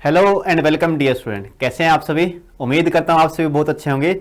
Hello and welcome dear student. कैसे हैं आप सभी? उम्मीद करता हूं आप सभी बहुत अच्छे होंगे।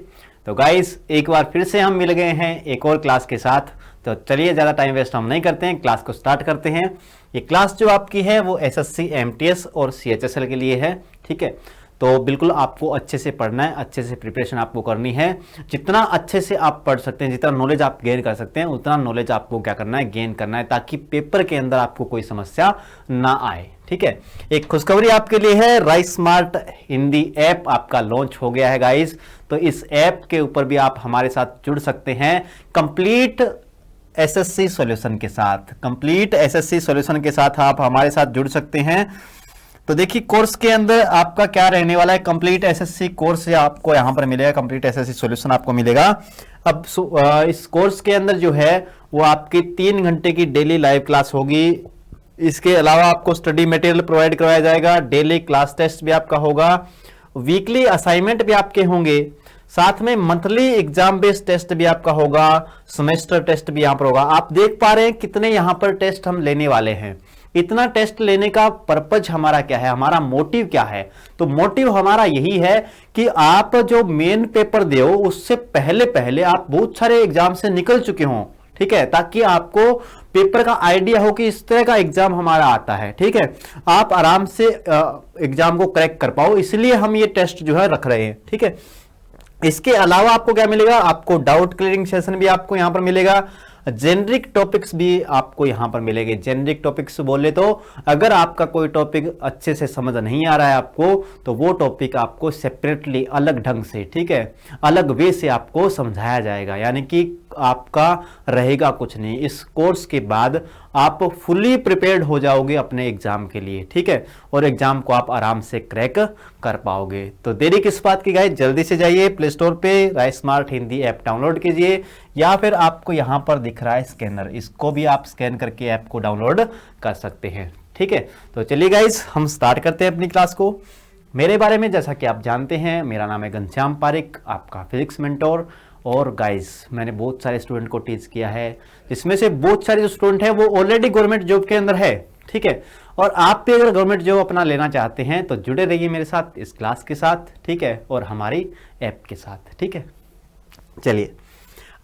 तो गाइस एक बार फिर से हम मिल गए हैं एक और क्लास के साथ। तो चलिए ज़्यादा टाइम वेस्ट हम नहीं करते हैं, क्लास को स्टार्ट करते हैं। ये क्लास जो आपकी है वो एसएससी एमटीएस और सीएचएसएल के लिए है, ठीक है। तो बिल्कुल आपको अच्छे से पढ़ना है, अच्छे से प्रिपरेशन आपको करनी है। जितना अच्छे से आप पढ़ सकते हैं, जितना नॉलेज आप गेन कर सकते हैं, उतना नॉलेज आपको क्या करना है, गेन करना है, ताकि पेपर के अंदर आपको कोई समस्या ना आए, ठीक है। एक खुशखबरी आपके लिए है, राइस स्मार्ट हिंदी ऐप आपका लॉन्च हो गया है गाइस। तो इस ऐप के ऊपर भी आप हमारे साथ जुड़ सकते हैं कंप्लीट एसएससी सॉल्यूशन के साथ। कंप्लीट एसएससी सॉल्यूशन के साथ आप हमारे साथ जुड़ सकते हैं। तो देखिए कोर्स के अंदर आपका क्या रहने वाला है, कंप्लीट एसएससी कोर्स आपको यहां पर मिलेगा, कंप्लीट एसएससी सॉल्यूशन आपको मिलेगा। अब इस कोर्स के अंदर जो है वो आपकी 3 घंटे की डेली लाइव क्लास होगी। इसके अलावा आपको स्टडी मटेरियल प्रोवाइड करवाया जाएगा, डेली क्लास टेस्ट भी आपका होगा, वीकली असाइनमेंट भी आपके होंगे, साथ में मंथली एग्जाम बेस्ड टेस्ट भी आपका होगा, सेमेस्टर टेस्ट भी यहां पर होगा। आप देख पा रहे हैं कितने यहां पर टेस्ट हम लेने वाले हैं। इतना टेस्ट लेने का पर्पज हमारा क्या है, हमारा मोटिव क्या है? तो मोटिव हमारा यही है कि आप जो मेन पेपर दो उससे पहले पहले आप बहुत सारे एग्जाम से निकल चुके हों, ठीक है, ताकि आपको पेपर का आइडिया हो कि इस तरह का एग्जाम हमारा आता है, ठीक है। आप आराम से एग्जाम को क्रैक कर पाओ, इसलिए हम ये टेस्ट जो है रख रहे हैं, ठीक है। इसके अलावा आपको क्या मिलेगा, आपको डाउट क्लियरिंग सेशन भी आपको यहां पर मिलेगा, जेनरिक टॉपिक्स भी आपको यहां पर मिलेंगे। जेनरिक टॉपिक्स बोले तो अगर आपका कोई टॉपिक अच्छे से समझ नहीं आ रहा है आपको, तो वो टॉपिक आपको सेपरेटली अलग ढंग से, ठीक है, अलग वे से आपको समझाया जाएगा। यानी कि आपका रहेगा कुछ नहीं। इस कोर्स के बाद आप फुली प्रिपेयर्ड हो जाओगे अपने एग्जाम के लिए, ठीक है, और एग्जाम को आप आराम से क्रैक कर पाओगे। तो देरी किस बात की गाइस, जल्दी से जाइए प्ले स्टोर पे rice smart Hindi app download कीजिए, या फिर आपको यहां पर दिख रहा है स्कैनर, इसको भी आप स्कैन करके ऐप को डाउनलोड कर सकते हैं, ठीक है। तो चलिए गाइस हम स्टार्ट करते हैं अपनी क्लास को। मेरे बारे में जैसा कि आप जानते हैं, मेरा नाम है घनश्याम पारिक, आपका फिजिक्स मेंटोर। और गाइस मैंने बहुत सारे स्टूडेंट को टीच किया है, जिसमें से बहुत सारे जो स्टूडेंट हैं वो ऑलरेडी गवर्नमेंट जॉब के अंदर है, ठीक है। और आप भी अगर गवर्नमेंट जॉब अपना लेना चाहते हैं तो जुड़े रहिए मेरे साथ इस क्लास के साथ, ठीक है, और हमारी ऐप के साथ, ठीक है। चलिए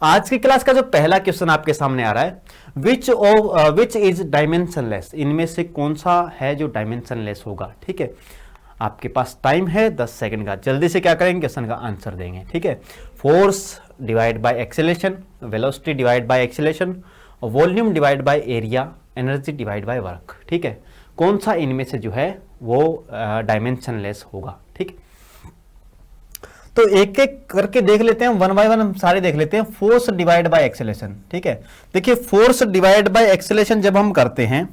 आज की क्लास का जो पहला क्वेश्चन आपके सामने आ रहा है, विच इज डायमेंशनलेस, इनमें से कौन सा है जो डायमेंशनलेस होगा, ठीक है। आपके पास टाइम है 10 सेकंड का, जल्दी से क्या करेंगे, क्वेश्चन का आंसर देंगे, ठीक है। Force divide by acceleration, velocity divide by acceleration, volume divide by area, energy divide by work, ठीक है। कौन सा इनमें से जो है वो डायमेंशनलेस होगा, ठीक। तो एक एक करके देख लेते हैं, वन बाय वन हम सारे देख लेते हैं। फोर्स डिवाइड बाय एक्सेलरेशन, ठीक है। देखिए फोर्स डिवाइड बाय एक्सेलरेशन जब हम करते हैं,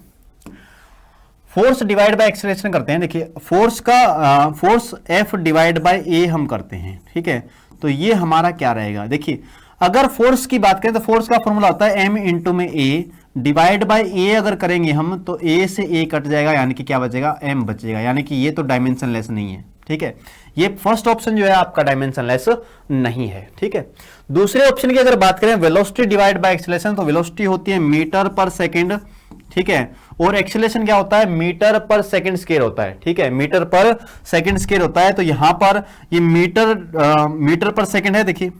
फोर्स डिवाइड बाय एक्सेलरेशन करते हैं, देखिए फोर्स एफ डिवाइड बाय ए हम करते हैं, ठीक है। तो ये हमारा क्या रहेगा, देखिए अगर फोर्स की बात करें तो फोर्स का फॉर्मूला होता है एम इंटू में ए डिवाइड बाय ए। अगर करेंगे हम तो ए से ए कट जाएगा, यानी कि क्या बचेगा, एम बचेगा, यानी कि ये तो डायमेंशनलेस नहीं है, ठीक है। ये फर्स्ट ऑप्शन जो है आपका डायमेंशनलेस नहीं है, ठीक है। दूसरे ऑप्शन की अगर बात करें वेलोसिटी डिवाइड बाय एक्सेलरेशन, तो वेलोसिटी होती है मीटर पर सेकंड, ठीक है, और एक्सेलरेशन क्या होता है, मीटर पर सेकंड स्क्वायर होता है, ठीक है, मीटर पर सेकंड स्क्वायर होता है। तो यहां पर ये मीटर पर सेकंड है, देखिए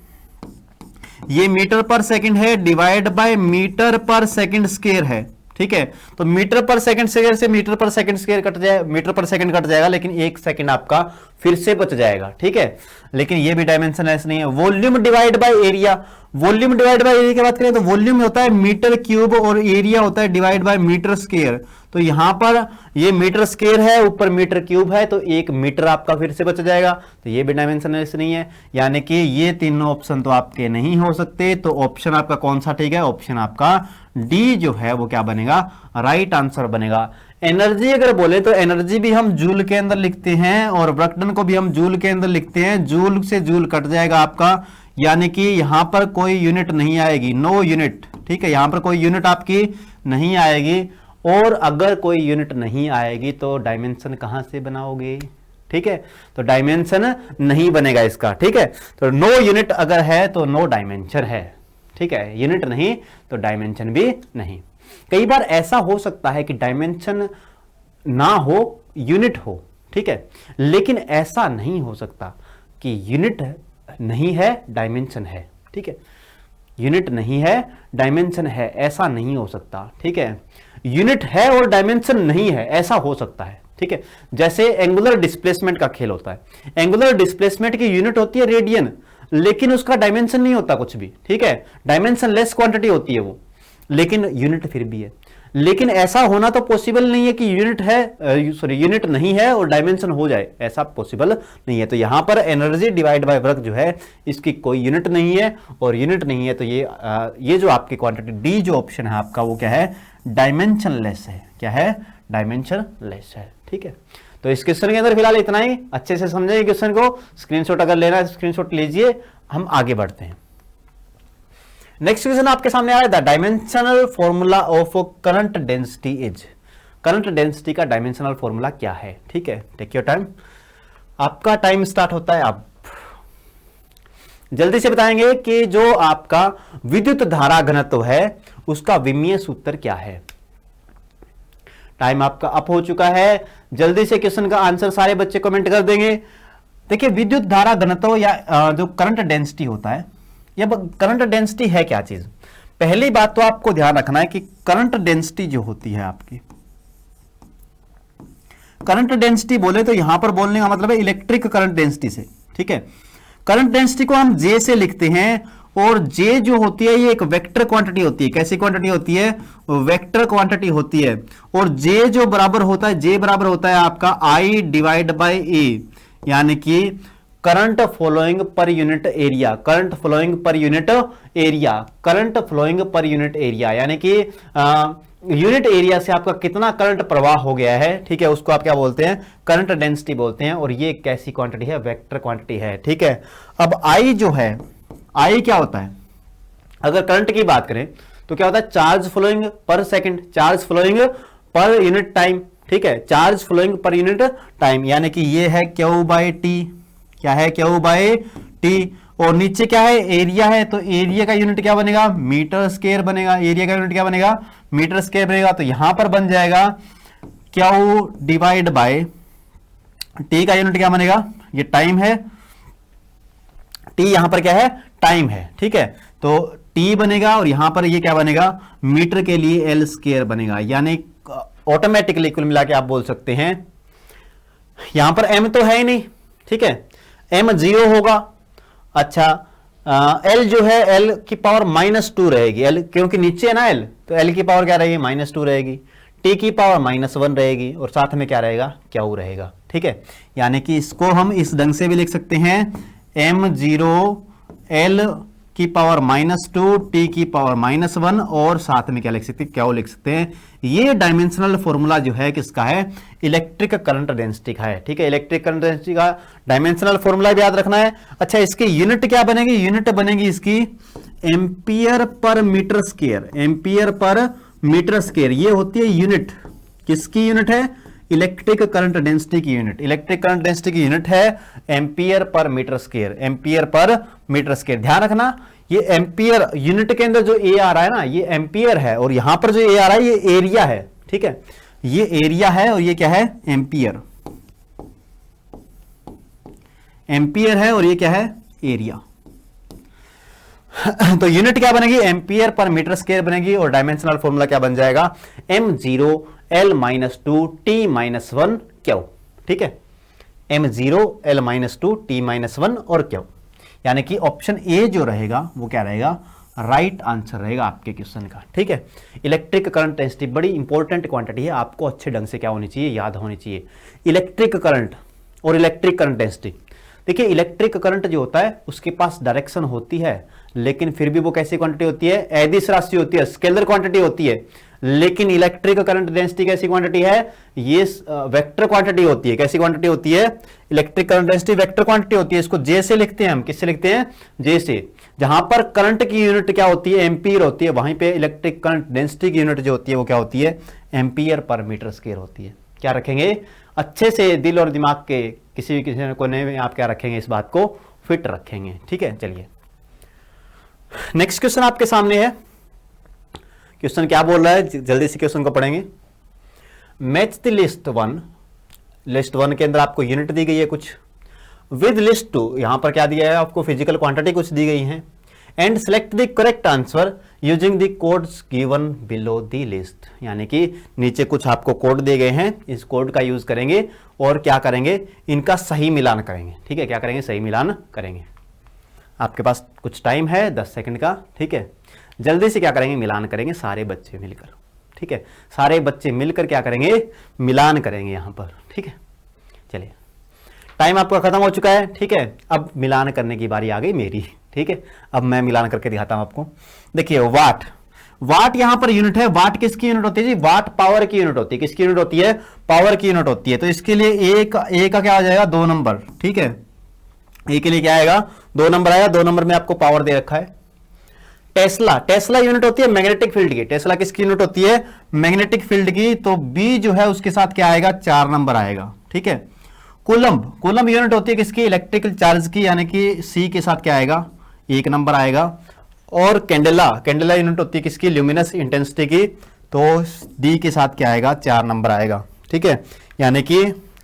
ये मीटर पर सेकंड है, divide by metre per second square है, ठीक है। तो मीटर पर सेकंड स्क्वायर से metre per second square cut जाए, मीटर पर सेकंड कट जाएगा, लेकिन 1 सेकंड आपका फिर से बच जाएगा, ठीक है। लेकिन ये भी डायमेंशनलेस नहीं है। Volume divide by area, volume divide by area की बात करें तो वॉल्यूम होता है मीटर क्यूब और एरिया होता है डिवाइड बाय मीटर स्क्वायर। तो यहां पर ये मीटर स्क्वायर है, ऊपर मीटर क्यूब है, तो 1 मीटर आपका फिर से बच जाएगा। तो ये भी डायमेंशनलेस नहीं है, यानी कि ये तीनों ऑप्शन तो आपके नहीं हो सकते। तो ऑप्शन आपका कौन सा ठीक है, ऑप्शन आपका डी जो है वो क्या बनेगा, राइट आंसर बनेगा। एनर्जी अगर बोले तो एनर्जी भी हम जूल के अंदर लिखते हैं, और वर्कडन को भी हम जूल के अंदर लिखते हैं। जूल से जूल कट जाएगा आपका, यानी कि यहां पर कोई यूनिट नहीं आएगी, नो यूनिट, ठीक है, यहां पर कोई यूनिट आपकी नहीं आएगी। और अगर कोई यूनिट नहीं आएगी तो डायमेंशन कहां से बनाओगे, ठीक है, तो डायमेंशन नहीं बनेगा इसका, ठीक है। तो नो यूनिट अगर है तो नो डायमेंशन है, ठीक है, यूनिट नहीं तो डायमेंशन भी नहीं। कई बार ऐसा हो सकता है कि डायमेंशन ना हो यूनिट हो, ठीक है। लेकिन ऐसा नहीं हो सकता कि यूनिट नहीं है डायमेंशन है, ठीक है, यूनिट नहीं है डायमेंशन है, ऐसा नहीं हो सकता, ठीक है। यूनिट है और डायमेंशन नहीं है, ऐसा हो सकता है, ठीक है। जैसे एंगुलर डिस्प्लेसमेंट का खेल होता है, एंगुलर डिस्प्लेसमेंट की यूनिट होती है रेडियन, लेकिन उसका डायमेंशन नहीं होता कुछ भी, ठीक है, डायमेंशन लेस क्वांटिटी होती है वो, लेकिन यूनिट फिर भी है। लेकिन ऐसा होना तो पॉसिबल नहीं है कि यूनिट है, सॉरी यूनिट नहीं है और डायमेंशन हो जाए, ऐसा पॉसिबल नहीं है। तो यहां पर एनर्जी डिवाइड बाय वर्क जो है इसकी कोई यूनिट नहीं है, और यूनिट नहीं है तो ये जो आपकी क्वांटिटी डी जो ऑप्शन है आपका वो क्या है, डायमेंशन लेस है। क्या है, डायमेंशन लेस है, ठीक है। तो इस क्वेश्चन के अंदर फिलहाल इतना ही, अच्छे से समझेंगे क्वेश्चन को, स्क्रीनशॉट अगर लेना है स्क्रीनशॉट लीजिए, हम आगे बढ़ते हैं। नेक्स्ट क्वेश्चन आपके सामने आया था, dimensional formula of current density is, current density का डायमेंशनल फॉर्मूला क्या है, ठीक है। टेक योर टाइम, आपका टाइम स्टार्ट होता है अब। जल्दी से बताएंगे कि जो आपका विद्युत धारा घनत्व है उसका विमीय सूत्र क्या है। टाइम आपका अप हो चुका है, जल्दी से क्वेश्चन का आंसर सारे बच्चे कमेंट कर देंगे। देखिए विद्युत धारा घनत्व या जो करंट डेंसिटी होता है, या करंट डेंसिटी है क्या चीज। पहली बात तो आपको ध्यान रखना है कि करंट डेंसिटी जो होती है आपकी, करंट डेंसिटी बोले तो यहां पर बोलने का मतलब है इलेक्ट्रिक करंट डेंसिटी से, ठीक है। करंट डेंसिटी को हम जे से लिखते हैं, और जे जो होती है ये एक वेक्टर क्वांटिटी होती है। कैसी क्वांटिटी होती है, वेक्टर क्वांटिटी होती है। और जे जो बराबर होता है, जे बराबर होता है आपका आई डिवाइड बाय ए, यानी कि current flowing per unit area, current flowing per unit area, current flowing per unit area, यानी कि यूनिट एरिया से आपका कितना करंट प्रवाह हो गया है, ठीक है, उसको आप क्या बोलते हैं, करंट डेंसिटी बोलते हैं। और ये कैसी क्वांटिटी है, वेक्टर क्वांटिटी है, ठीक है। अब आई जो है, आई क्या होता है, अगर करंट की बात करें तो क्या होता है, charge flowing per second, charge flowing per unit time, ठीक है, charge flowing per unit time, यानी कि ये है क्यू बाई टी, क्या है, क्यू बाई टी। और नीचे क्या है, एरिया है, तो एरिया का यूनिट क्या बनेगा, मीटर स्क्वायर बनेगा, एरिया का यूनिट क्या बनेगा, मीटर स्क्वायर बनेगा। तो यहां पर बन जाएगा क्यू डिवाइड बाय टी का यूनिट क्या बनेगा, ये टाइम है, टी यहां पर क्या है, टाइम है, ठीक है। तो टी बनेगा और यहां पर ये क्या बनेगा, मीटर के लिए एल स्क्वायर बनेगा, यानी ऑटोमेटिकली कुल मिला के आप बोल सकते हैं, यहां पर एम तो है ही नहीं, ठीक है, एम 0 होगा। अच्छा एल जो है, एल की पावर -2 रहेगी, एल क्योंकि नीचे है ना एल, तो एल की पावर क्या रहेगी, -2 रहेगी, टी की पावर -1 रहेगी, और साथ में क्या रहेगा, क्यू रहेगा, ठीक है। यानी कि इसको हम इस ढंग से भी लिख सकते हैं, m0 l की पावर -2, टी की पावर -1, और साथ में क्या लिख सकते हैं, क्यू लिख सकते हैं। ये डायमेंशनल फॉर्मूला जो है किसका है, इलेक्ट्रिक करंट डेंसिटी का है, ठीक है। इलेक्ट्रिक करंट डेंसिटी का डायमेंशनल फॉर्मूला भी याद रखना है। अच्छा इसकी यूनिट क्या बनेगी, यूनिट बनेगी इसकी ampere per metre square, ampere per metre square, ये होती है यूनिट, किसकी यूनिट है, इलेक्ट्रिक करंट डेंसिटी की यूनिट। इलेक्ट्रिक करंट डेंसिटी की यूनिट है ampere per metre square, ampere per metre square. ध्यान रखना ये एम्पियर यूनिट के अंदर जो ए आ रहा है ना, ये एम्पियर है, और यहां पर जो ए आ रहा है ये एरिया है, ठीक है, ये एरिया है और ये क्या है, एम्पियर, एम्पियर है और ये क्या है, एरिया। तो यूनिट क्या बनेगी, एम्पियर पर मीटर स्क्वायर बनेगी, और डायमेंशनल फॉर्मूला क्या बन जाएगा, m0 l -2 t -1 क्यू, ठीक है, m0 l -2 t -1 और क्यू। यानी कि ऑप्शन ए जो रहेगा वो क्या रहेगा, राइट आंसर रहेगा आपके क्वेश्चन का, ठीक है। इलेक्ट्रिक करंट डेंसिटी बड़ी इंपॉर्टेंट क्वांटिटी है, आपको अच्छे ढंग से क्या होनी चाहिए, याद होनी चाहिए। इलेक्ट्रिक करंट और इलेक्ट्रिक करंट डेंसिटी, देखिए इलेक्ट्रिक करंट जो होता है उसके पास डायरेक्शन होती है, लेकिन फिर भी वो कैसी क्वांटिटी होती है, अदिश राशि होती है, स्केलर क्वांटिटी होती है। लेकिन इलेक्ट्रिक करंट डेंसिटी कैसी क्वांटिटी है, ये वेक्टर क्वांटिटी होती है। कैसी क्वांटिटी होती है, electric current density vector quantity होती है। इसको जे से लिखते हैं हम, किससे लिखते हैं, जे से। जहां पर करंट की यूनिट क्या होती है, एम्पियर होती है, वहीं पे इलेक्ट्रिक करंट डेंसिटी की यूनिट जो होती है वो क्या होती है, एम्पियर पर मीटर स्क्वायर होती है। क्या रखेंगे, अच्छे से दिल और दिमाग के किसी कोने में आप क्या रखेंगे, इस बात को फिट रखेंगे, ठीक है। चलिए नेक्स्ट क्वेश्चन आपके सामने है। क्वेश्चन क्या बोल रहा है, जल्दी से क्वेश्चन को पढ़ेंगे। Match the list one list 1 के अंदर आपको यूनिट दी गई है कुछ, विद लिस्ट 2 यहां पर क्या दिया है आपको, फिजिकल क्वांटिटी कुछ दी गई है, and select the correct answer using the codes given below the list. यानी कि नीचे कुछ आपको कोड दिए गए हैं, इस कोड का यूज करेंगे और क्या करेंगे, इनका सही मिलान करेंगे। ठीक है, क्या करेंगे, सही मिलान करेंगे। आपके पास कुछ टाइम है 10 सेकंड का। ठीक है, जल्दी से क्या करेंगे, मिलान करेंगे सारे बच्चे मिलकर। ठीक है, सारे बच्चे मिलकर क्या करेंगे, मिलान करेंगे यहां पर। ठीक है, चलिए टाइम आपका खत्म हो चुका है। ठीक है, अब मिलान करने की बारी आ गई मेरी। ठीक है, अब मैं मिलान करके दिखाता हूं आपको। देखिए वाट, वाट यहां पर यूनिट है। वाट किसकी यूनिट होती है जी, वाट पावर की यूनिट होती है। किसकी यूनिट होती है, पावर की यूनिट होती है। तो इसके लिए ए का क्या आ जाएगा, 2 नंबर। ठीक है, ए के लिए क्या आएगा, 2 नंबर आएगा। 2 नंबर में आपको पावर दे रखा है। टेस्ला, टेस्ला यूनिट होती है मैग्नेटिक फील्ड की। टेस्ला किसकी यूनिट होती है, मैग्नेटिक फील्ड की। तो बी जो है उसके साथ क्या आएगा, 4 नंबर आएगा। ठीक है, कूलम्ब, कूलम्ब यूनिट होती है किसकी, इलेक्ट्रिकल चार्ज की, यानी कि सी के साथ क्या आएगा, 1 नंबर आएगा। और कैंडेला, कैंडेला यूनिट होती है किसकी, ल्यूमिनस इंटेंसिटी की। तो डी के साथ क्या आएगा, 4 नंबर आएगा। ठीक है, यानी कि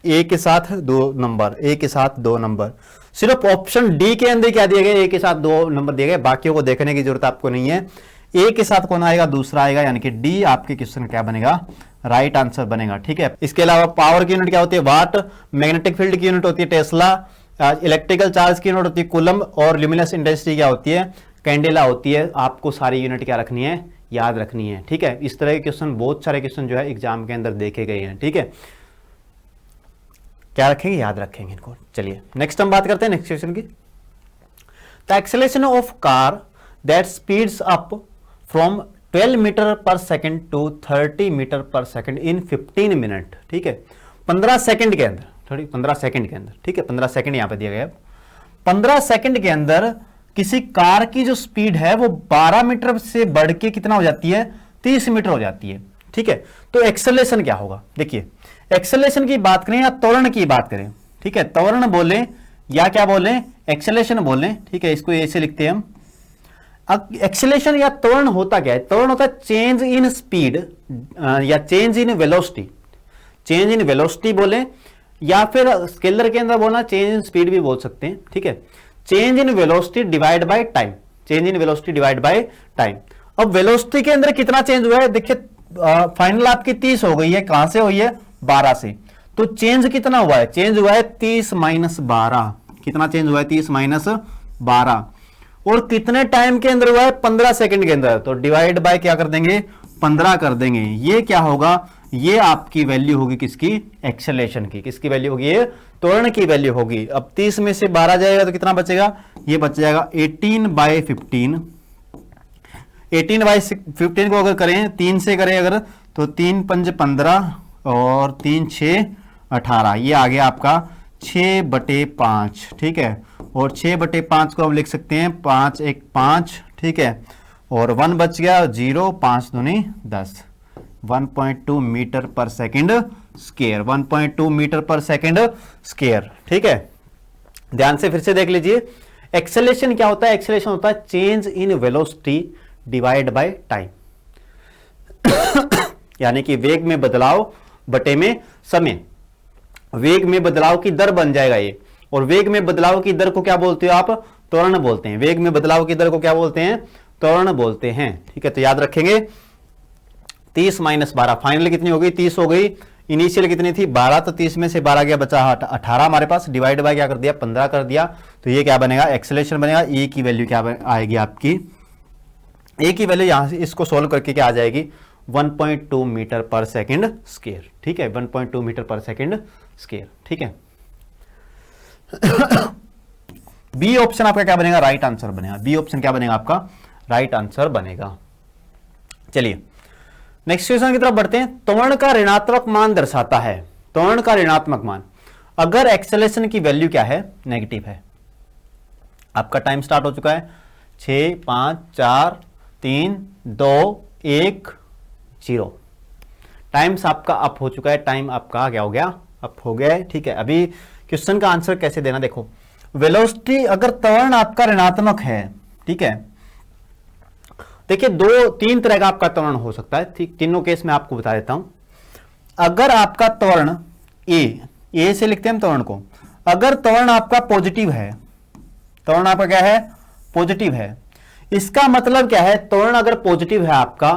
ए के साथ 2 नंबर, ए के साथ 2 नंबर। सिर्फ ऑप्शन डी के अंदर क्या दिए गए, ए के साथ 2 नंबर दिए गए, बाकियों को देखने की जरूरत आपको नहीं है। ए के साथ कौन आएगा, दूसरा आएगा, यानी कि डी आपके क्वेश्चन क्या बनेगा, राइट आंसर बनेगा। ठीक है, इसके अलावा पावर की यूनिट क्या होती है, वाट, मैग्नेटिक फील्ड की यूनिट होती है टेस्ला, इलेक्ट्रिकल चार्ज की यूनिट होती है कूलम्ब, और ल्यूमिनस इंटेंसिटी क्या होती है, कैंडेला होती है। आपको सारी यूनिट क्या रखनी है, याद रखनी है। ठीक है, इस तरह के क्वेश्चन, बहुत सारे क्वेश्चन जो है एग्जाम के अंदर देखे गए हैं। ठीक है, क्या रखेंगे, याद रखेंगे इनको। चलिए नेक्स्ट हम बात करते हैं नेक्स्ट क्वेश्चन की। The acceleration of car that speeds up from 12 metre per second to 30 metre per second in 15 minute. ठीक है, 15 सेकंड के अंदर, 15 सेकंड के अंदर। ठीक है, 15 सेकंड यहां पर दिया गया है। 15 सेकंड के अंदर किसी कार की जो स्पीड है वो 12 मीटर से बढ़ के कितना हो जाती है, 30 मीटर हो जाती है। ठीक है, तो एक्सेलरेशन क्या होगा, देखिए एक्सेलरेशन की बात करें या त्वरण की बात करें। ठीक है, त्वरण बोले या क्या बोले, एक्सेलरेशन बोले। ठीक है, इसको ऐसे लिखते हैं हम। अब एक्सेलरेशन या त्वरण होता क्या है, त्वरण होता है चेंज इन स्पीड या change in velocity. Change in velocity बोले या फिर स्केलर के अंदर बोलना चेंज इन स्पीड भी बोल सकते हैं। ठीक है, change in velocity divide by time, change in velocity divide by time. अब वेलोसिटी के अंदर कितना चेंज हुआ है, देखिए फाइनल आपकी 30 हो गई है, कहां से हुई है, 12 से। तो चेंज कितना हुआ है, चेंज हुआ है 30 माइनस 12। कितना चेंज हुआ है, 30 माइनस 12। और कितने टाइम के अंदर हुआ है, 15 सेकंड के अंदर। तो डिवाइड बाय क्या कर देंगे, 15 कर देंगे। ये क्या होगा, ये आपकी वैल्यू होगी किसकी, एक्सेलरेशन की। किसकी वैल्यू होगी, ये त्वरण की वैल्यू होगी। अब 30 में से 12 जाएगा तो कितना बचेगा, ये बच जाएगा 18/15। 18/15 को अगर करें 3 से करें अगर, तो 3 5 15 और 3 6 18। ये आ गया आपका 6/5। ठीक है, और 6/5 को हम लिख सकते हैं 5 1 5। ठीक है, और 1 बच गया 0, 5 दूनी 10। 1.2 metre per second square, 1.2 metre per second square. ठीक है, ध्यान से फिर से देख लीजिए। एक्सेलरेशन क्या होता है, एक्सेलरेशन होता है change in velocity divide by time. यानी कि वेग में बदलाव बटे में समय। वेग में बदलाव की दर बन जाएगा ये, और वेग में बदलाव की दर को क्या बोलते हो आप, त्वरण बोलते हैं। वेग में बदलाव की दर को क्या बोलते हैं, त्वरण बोलते हैं। ठीक है, तो याद रखेंगे 30 माइनस 12, फाइनल कितनी हो गई, 30 हो गई। इनिशियल कितनी थी, 12। तो 30 में से 12 गया, बचा 18 हमारे पास। डिवाइड बाय क्या कर दिया, 15 कर दिया। तो ये क्या बनेगा, एक्सेलरेशन बनेगा। ए की वैल्यू क्या आएगी आपकी, ए की वैल्यू यहां से इसको सोल्व करके क्या आ जाएगी, 1.2 मीटर पर सेकंड स्क्वायर। ठीक है, 1.2 मीटर पर सेकंड स्क्वायर। ठीक है, बी ऑप्शन आपका क्या बनेगा, राइट आंसर बनेगा। बी ऑप्शन क्या बनेगा आपका, राइट आंसर बनेगा। चलिए नेक्स्ट क्वेश्चन की तरफ बढ़ते हैं। त्वरण का ऋणात्मक मान दर्शाता है, त्वरण का ऋणात्मक मान अगर एक्सेलरेशन की वैल्यू क्या है, नेगेटिव है। आपका टाइम स्टार्ट हो चुका है। 6 5 4 3 2 1 0। टाइम्स आपका अप हो चुका है, टाइम आपका क्या हो गया, अप हो गया है। ठीक है, अभी क्वेश्चन का आंसर कैसे देना, देखो वेलोसिटी अगर त्वरण आपका ऋणात्मक है, ठीक है, देखिए 2-3 तरह का आपका त्वरण हो सकता है। ठीक, तीनों केस में आपको बता देता हूं। अगर आपका त्वरण ए ए से लिखते हैं हम त्वरण को। अगर त्वरण आपका पॉजिटिव है, त्वरण आपका क्या है, पॉजिटिव है, इसका मतलब क्या है, त्वरण अगर पॉजिटिव है आपका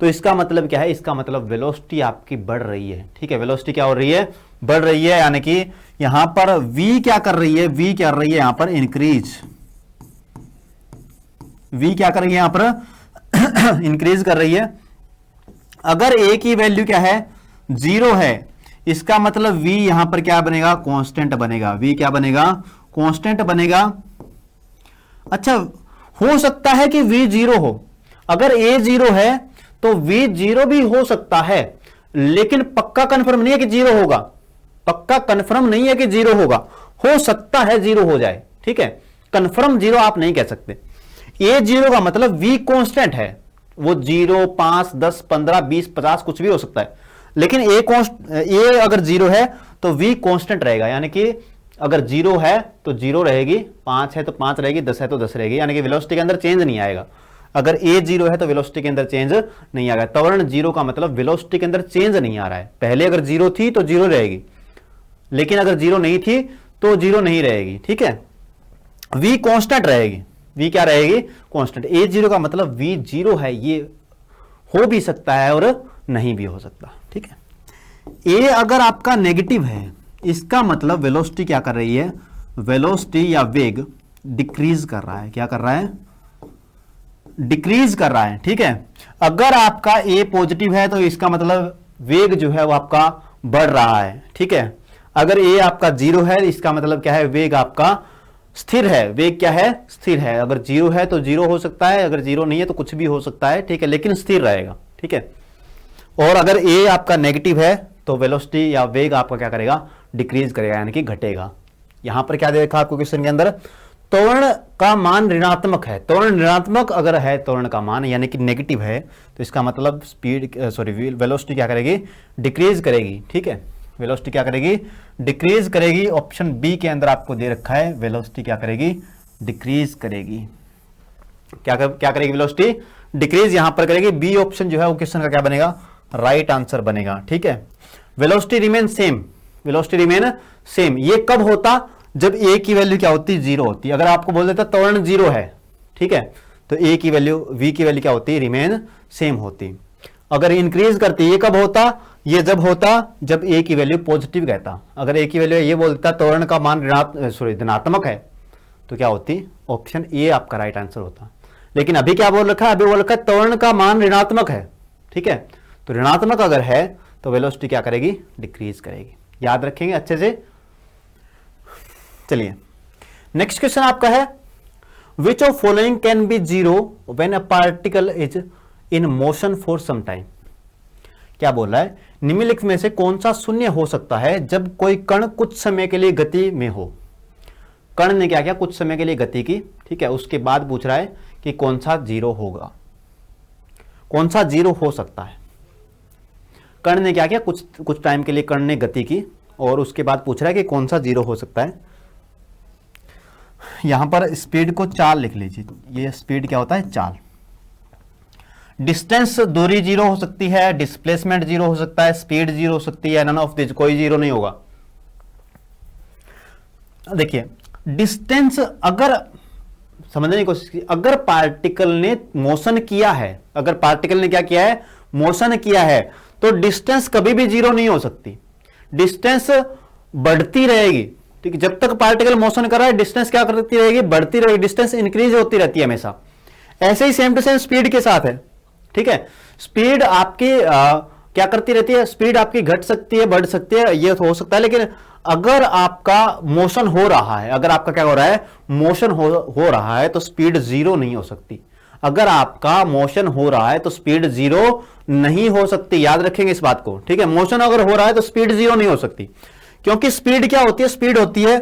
तो इसका मतलब क्या है, इसका मतलब वेलोसिटी आपकी बढ़ रही है। ठीक है, वेलोसिटी क्या हो रही है, बढ़ रही है, यानी कि यहां पर v क्या कर रही है, v क्या कर रही है यहां पर इंक्रीज, v क्या कर रही है यहां पर इंक्रीज कर रही है। अगर a की वैल्यू क्या है, 0 है, इसका मतलब v यहां पर क्या बनेगा, कांस्टेंट बनेगा, v क्या बनेगा, कांस्टेंट बनेगा। अच्छा, हो सकता है कि v 0 हो, अगर a 0 है तो v 0 भी हो सकता है, लेकिन पक्का कंफर्म नहीं है कि 0 होगा, पक्का कंफर्म नहीं है कि 0 होगा, हो सकता है 0 हो जाए। ठीक है, कंफर्म 0 आप नहीं कह सकते। a 0 का मतलब v कांस्टेंट है, वो 0, 5, 10, 15, 20, 50 कुछ भी हो सकता है, लेकिन a अगर 0 है तो v कांस्टेंट रहेगा, यानी कि अगर 0 है तो 0 रहेगी, 5 है तो 5 रहेगी, 10 है तो 10 रहेगी, यानी कि वेलोसिटी के अंदर चेंज नहीं आएगा। अगर a 0 है तो वेलोसिटी के अंदर चेंज नहीं आएगा। त्वरण 0 का मतलब वेलोसिटी के अंदर चेंज नहीं आ रहा है। पहले अगर 0 थी तो 0 रहेगी, लेकिन अगर 0 नहीं थी तो 0 नहीं रहेगी। ठीक है, v कांस्टेंट रहेगी, v क्या रहेगी, कांस्टेंट। a 0 का मतलब v 0 है, ये हो भी सकता है और नहीं भी हो सकता। ठीक है, a अगर आपका नेगेटिव है, इसका मतलब वेलोसिटी क्या कर रही है, वेलोसिटी या वेग डिक्रीज कर रहा है, क्या कर रहा है, डिक्रीज कर रहा है। ठीक है, अगर आपका a पॉजिटिव है तो इसका मतलब वेग जो है वो आपका बढ़ रहा है। ठीक है, अगर a आपका 0 है इसका मतलब क्या है, वेग आपका स्थिर है, वेग क्या है, स्थिर है। अगर 0 है तो 0 हो सकता है, अगर 0 नहीं है तो कुछ भी हो सकता है। ठीक है, लेकिन स्थिर रहेगा। ठीक है, और अगर a आपका नेगेटिव है तो वेलोसिटी या वेग आपका क्या करेगा, डिक्रीज करेगा, यानी कि घटेगा। यहां पर क्या देखा आपको क्वेश्चन के अंदर, त्वरण का मान ऋणात्मक है, त्वरण ऋणात्मक अगर है त्वरण का मान, यानी कि नेगेटिव है, तो इसका मतलब वेलोसिटी क्या करेगी, डिक्रीज करेगी। ठीक है, वेलोसिटी क्या करेगी, डिक्रीज करेगी। ऑप्शन बी के अंदर आपको दे रखा है, वेलोसिटी क्या करेगी, डिक्रीज करेगी। क्या करेगी, वेलोसिटी डिक्रीज यहां पर करेगी। बी ऑप्शन जो है वो क्वेश्चन का क्या बनेगा, राइट आंसर बनेगा। ठीक है, velocity remain same, velocity remain same, ये कब होता, जब a की वैल्यू क्या होती है, 0 होती है। अगर आपको बोल देता त्वरण 0 है, ठीक है, तो a की वैल्यू, v की वैल्यू क्या होती है, रिमेन सेम होती। अगर इंक्रीज करती, ये कब होता, ये जब होता जब a की वैल्यू पॉजिटिव कहता। अगर a की वैल्यू ये बोलता त्वरण का मान धनात्मक है तो क्या होती, ऑप्शन ए आपका राइट आंसर होता। लेकिन अभी क्या बोल रखा है, अभी बोल रखा है त्वरण का मान ऋणात्मक है। ठीक है, तो ऋणात्मक अगर है तो वेलोसिटी क्या करेगी, डिक्रीज करेगी। याद रखेंगे अच्छे से। चलिए नेक्स्ट क्वेश्चन आपका है, which of following can be 0 when a particle is in motion for some time. क्या बोल रहा है, निम्नलिखित में से कौन सा शून्य हो सकता है जब कोई कण कुछ समय के लिए गति में हो। कण ने क्या किया, कुछ समय के लिए गति की। ठीक है, उसके बाद पूछ रहा है कि कौन सा 0 होगा, कौन सा 0 हो सकता है। कण ने क्या किया, कुछ टाइम के लिए कण ने गति की और उसके बाद पूछ रहा है कि कौन सा 0 हो सकता है। यहां पर स्पीड को चाल लिख लीजिए, ये स्पीड क्या होता है, चाल। डिस्टेंस, दूरी 0 हो सकती है, डिस्प्लेसमेंट 0 हो सकता है, स्पीड 0 हो सकती है, नन ऑफ दिस, कोई 0 नहीं होगा। देखिए डिस्टेंस, अगर समझने की कोशिश की, अगर पार्टिकल ने मोशन किया है, अगर पार्टिकल ने क्या किया है, मोशन किया है, तो डिस्टेंस कभी भी 0 नहीं हो सकती, डिस्टेंस बढ़ती रहेगी। ठीक है, जब तक पार्टिकल मोशन कर रहा है डिस्टेंस क्या करती रहेगी, बढ़ती रहेगी, डिस्टेंस इंक्रीज होती रहती है हमेशा। ऐसे ही सेम टू सेम स्पीड के साथ है। ठीक है, स्पीड आपकी क्या करती रहती है, स्पीड आपकी घट सकती है, बढ़ सकती है, ये हो सकता है। लेकिन अगर आपका मोशन हो रहा है, अगर आपका क्या हो रहा है, मोशन हो रहा है, तो स्पीड 0 नहीं हो सकती। अगर आपका मोशन हो रहा है तो स्पीड 0 नहीं हो सकती, याद रखेंगे इस बात को। ठीक है, मोशन अगर हो रहा है तो स्पीड 0 नहीं हो सकती, क्योंकि स्पीड क्या होती है, स्पीड होती है,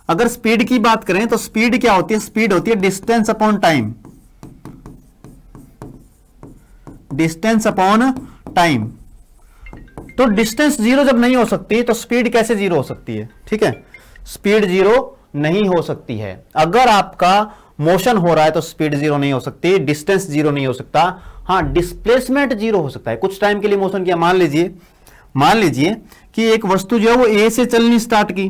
अगर स्पीड की बात करें तो स्पीड क्या होती है, स्पीड होती है distance upon time, distance upon time. तो डिस्टेंस 0 जब नहीं हो सकती तो स्पीड कैसे 0 हो सकती है। ठीक है, स्पीड 0 नहीं हो सकती है। अगर आपका मोशन हो रहा है तो स्पीड 0 नहीं हो सकती, डिस्टेंस 0 नहीं हो सकता। हाँ, डिस्प्लेसमेंट 0 हो सकता है। कुछ टाइम के लिए मोशन किया, मान लीजिए कि एक वस्तु जो है वो ए से चलनी स्टार्ट की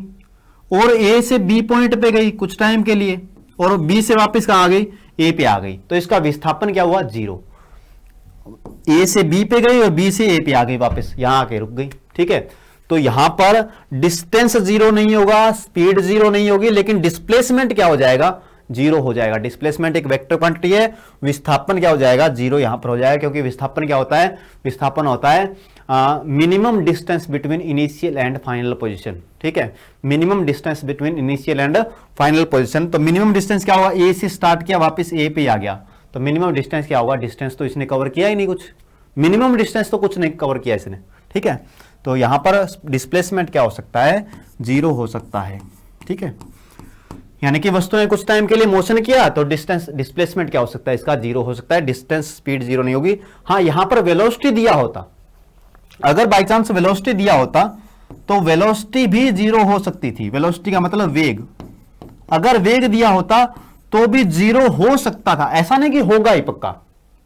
और ए से बी पॉइंट पे गई कुछ टाइम के लिए और बी से वापस कहां आ गई, ए पे आ गई, तो इसका विस्थापन क्या हुआ, 0। ए से बी पे गई और बी से ए पे आ गई, वापस यहां आके रुक गई, ठीक है। तो यहां पर डिस्टेंस 0 नहीं होगा, स्पीड 0 नहीं होगी, लेकिन डिस्प्लेसमेंट क्या हो जाएगा, 0 हो जाएगा। डिस्प्लेसमेंट एक वेक्टर क्वांटिटी है, विस्थापन क्या हो जाएगा, 0 यहां पर हो जाएगा, क्योंकि विस्थापन क्या होता है, विस्थापन होता है minimum distance between initial and final position, ठीक है। Minimum distance between initial and final position. तो मिनिमम डिस्टेंस क्या होगा, ए से स्टार्ट किया वापस ए पे आ गया, तो मिनिमम डिस्टेंस क्या होगा, डिस्टेंस तो इसने कवर किया ही नहीं कुछ, मिनिमम डिस्टेंस तो कुछ नहीं कवर किया इसने, ठीक है। तो यहां पर डिस्प्लेसमेंट क्या हो सकता है, 0 हो सकता है, ठीक है। यानी कि वस्तु ने कुछ टाइम के लिए मोशन किया तो डिस्टेंस डिस्प्लेसमेंट क्या हो सकता है, इसका 0 हो सकता है, डिस्टेंस स्पीड 0 नहीं होगी। हाँ, यहां पर वेलोसिटी दिया होता, अगर बाई चांस वेलोसिटी दिया होता तो वेलोसिटी भी 0 हो सकती थी। वेलोसिटी का मतलब वेग, अगर वेग दिया होता तो भी 0 हो सकता था, ऐसा नहीं कि होगा ही पक्का,